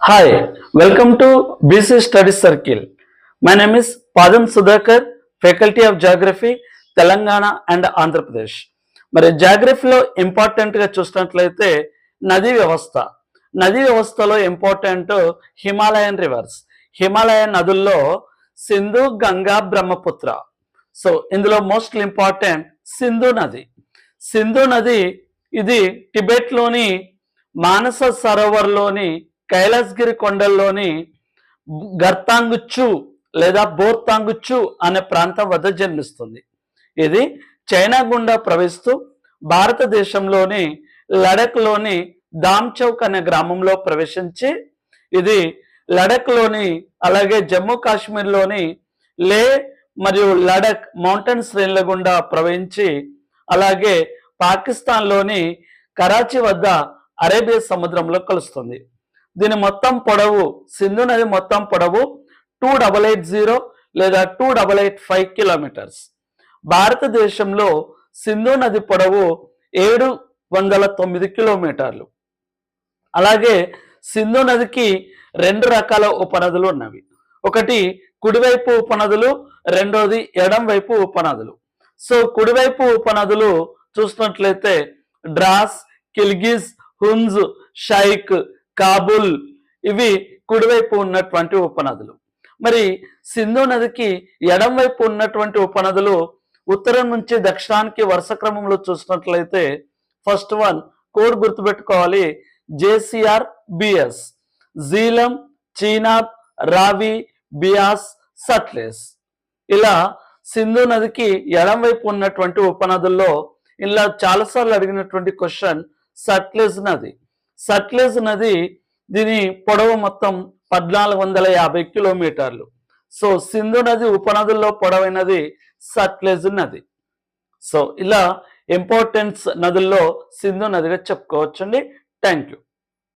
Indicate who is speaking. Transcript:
Speaker 1: Hi, welcome to BC Study Circle. My name is Padam Sudhakar, Faculty of Geography, Telangana and Andhra Pradesh. మరి జాగ్రఫీలో ఇంపార్టెంట్గా చూసినట్లయితే నదీ వ్యవస్థలో important Himalayan reverse. Himalayan నదుల్లో Sindhu, Ganga, Brahmaputra. So ఇందులో most important Sindhu నది ఇది టిబెట్లోని మానస సరోవర్లోని కైలాసగిరి కొండల్లోని గర్తాంగుచ్చు లేదా బోర్తాంగుచ్చు అనే ప్రాంతం వద్ద జన్మిస్తుంది. ఇది చైనా గుండా ప్రవహిస్తూ భారతదేశంలోని లడఖ్లోని దామ్చౌక్ అనే గ్రామంలో ప్రవేశించి ఇది లడఖ్లోని అలాగే జమ్మూ కాశ్మీర్లోని లే మరియు లడఖ్ మౌంటైన్ శ్రేణుల గుండా ప్రవహించి అలాగే పాకిస్తాన్లోని కరాచీ వద్ద అరేబియా సముద్రంలో కలుస్తుంది. దీని మొత్తం పొడవు సింధు నది మొత్తం పొడవు 2880 లేదా 2885 కిలోమీటర్స్. భారతదేశంలో సింధు నది పొడవు 709 కిలోమీటర్లు. అలాగే సింధు నదికి రెండు రకాల ఉపనదులు ఉన్నవి. ఒకటి కుడివైపు ఉపనదులు, రెండోది ఎడం వైపు ఉపనదులు. సో కుడివైపు ఉపనదులు చూసినట్లయితే డ్రాస్, కిల్గిజ్, హుంజ్, షైక్, కాబుల్ ఇవి కుడివైపు ఉన్నటువంటి ఉపనదులు. మరి సింధు నదికి ఎడం వైపు ఉన్నటువంటి ఉపనదులు ఉత్తరం నుంచి దక్షిణానికి వరుస క్రమంలో చూసినట్లయితే ఫస్ట్ వన్ కోడ్ గుర్తుపెట్టుకోవాలి, జేసిఆర్ బిఎస్, జీలం, చీనాబ్, రావి, బియాస్, సట్లెజ్. ఇలా సింధు నదికి ఎడం వైపు ఉన్నటువంటి ఉపనదుల్లో ఇలా చాలాసార్లు అడిగినటువంటి క్వశ్చన్ సట్లెజ్ నది దీని పొడవు మొత్తం 1450 కిలోమీటర్లు. సో సింధు నది ఉపనదుల్లో పొడవైనది సట్లెజ్ నది. సో ఇలా ఇంపార్టెన్స్ నదుల్లో సింధు నదిగా చెప్పుకోవచ్చండి. Thank you.